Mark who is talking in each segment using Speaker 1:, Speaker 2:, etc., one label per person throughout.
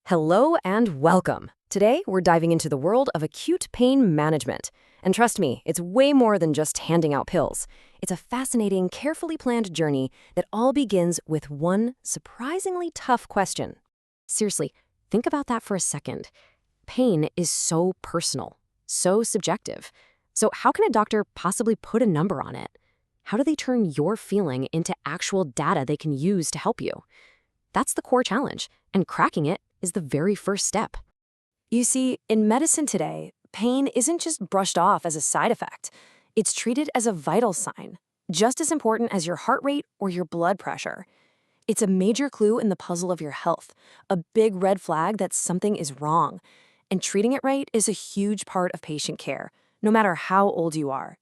Speaker 1: Hello and welcome. Today, we're diving into the world of acute pain management. And trust me, it's way more than just handing out pills. It's a fascinating, carefully planned journey that all begins with one surprisingly tough question. Seriously, think about that for a second. Pain is so personal, so subjective. So how can a doctor possibly put a number on it? How do they turn your feeling into actual data they can use to help you? That's the core challenge, and cracking it is the very first step. You see, in medicine today, pain isn't just brushed off as a side effect. It's treated as a vital sign, just as important as your heart rate or your blood pressure. It's a major clue in the puzzle of your health, a big red flag that something is wrong. And treating it right is a huge part of patient care, no matter how old you are.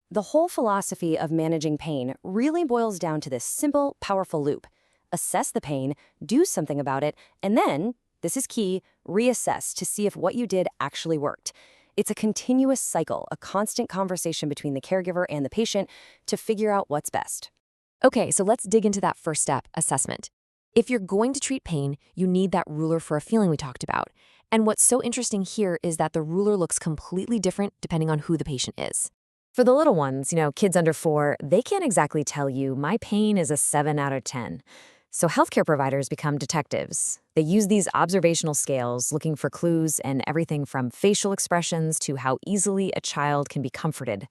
Speaker 1: The whole philosophy of managing pain really boils down to this simple, powerful loop. Assess the pain, do something about it, and then, this is key, reassess to see if what you did actually worked. It's a continuous cycle, a constant conversation between the caregiver and the patient to figure out what's best. Okay, so let's dig into that first step, assessment. If you're going to treat pain, you need that ruler for a feeling we talked about. And what's so interesting here is that the ruler looks completely different depending on who the patient is. For the little ones, kids under 4, they can't exactly tell you, my pain is a 7 out of 10. So healthcare providers become detectives. They use these observational scales looking for clues and everything from facial expressions to how easily a child can be comforted.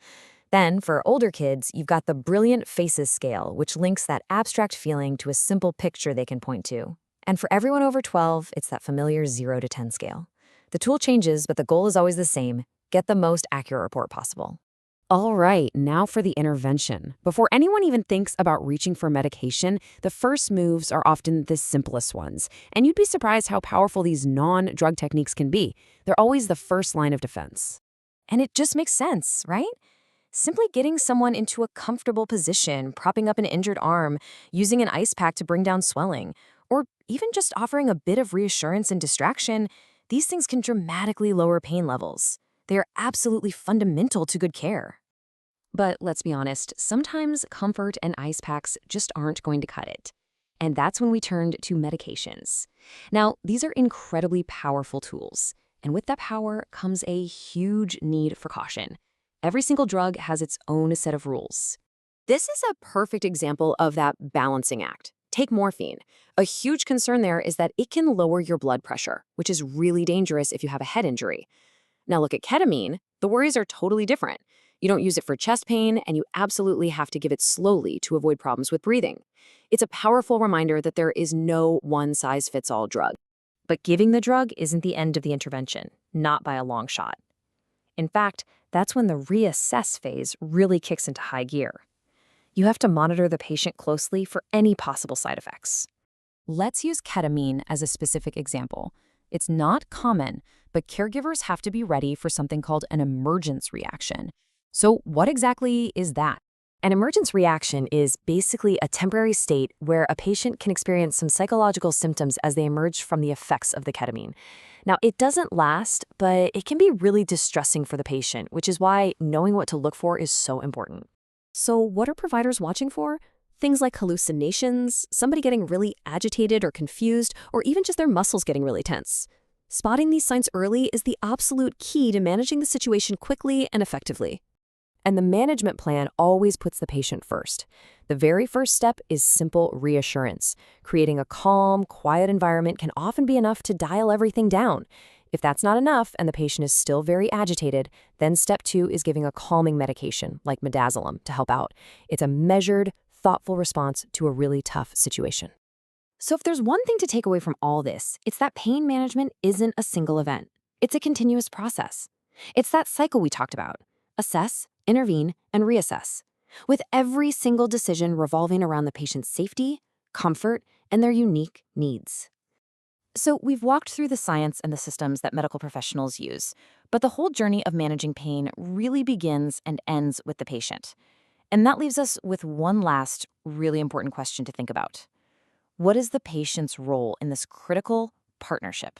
Speaker 1: Then, for older kids, you've got the brilliant faces scale, which links that abstract feeling to a simple picture they can point to. And for everyone over 12, it's that familiar 0 to 10 scale. The tool changes, but the goal is always the same: get the most accurate report possible. All right, now for the intervention. Before anyone even thinks about reaching for medication, the first moves are often the simplest ones. And you'd be surprised how powerful these non-drug techniques can be. They're always the first line of defense. And it just makes sense, right? Simply getting someone into a comfortable position, propping up an injured arm, using an ice pack to bring down swelling, or even just offering a bit of reassurance and distraction, these things can dramatically lower pain levels. They are absolutely fundamental to good care. But let's be honest, sometimes comfort and ice packs just aren't going to cut it. And that's when we turned to medications. Now, these are incredibly powerful tools. And with that power comes a huge need for caution. Every single drug has its own set of rules. This is a perfect example of that balancing act. Take morphine. A huge concern there is that it can lower your blood pressure, which is really dangerous if you have a head injury. Now look at ketamine. The worries are totally different. You don't use it for chest pain, and you absolutely have to give it slowly to avoid problems with breathing. It's a powerful reminder that there is no one-size-fits-all drug. But giving the drug isn't the end of the intervention, not by a long shot. In fact, that's when the reassess phase really kicks into high gear. You have to monitor the patient closely for any possible side effects. Let's use ketamine as a specific example. It's not common, but caregivers have to be ready for something called an emergence reaction. So what exactly is that? An emergence reaction is basically a temporary state where a patient can experience some psychological symptoms as they emerge from the effects of the ketamine. Now, it doesn't last, but it can be really distressing for the patient, which is why knowing what to look for is so important. So what are providers watching for? Things like hallucinations, somebody getting really agitated or confused, or even just their muscles getting really tense. Spotting these signs early is the absolute key to managing the situation quickly and effectively. And the management plan always puts the patient first. The very first step is simple reassurance. Creating a calm, quiet environment can often be enough to dial everything down. If that's not enough and the patient is still very agitated, then step 2 is giving a calming medication like midazolam to help out. It's a measured, thoughtful response to a really tough situation. So if there's one thing to take away from all this, it's that pain management isn't a single event. It's a continuous process. It's that cycle we talked about: assess, intervene, and reassess, with every single decision revolving around the patient's safety, comfort, and their unique needs. So we've walked through the science and the systems that medical professionals use, but the whole journey of managing pain really begins and ends with the patient. And that leaves us with one last really important question to think about. What is the patient's role in this critical partnership?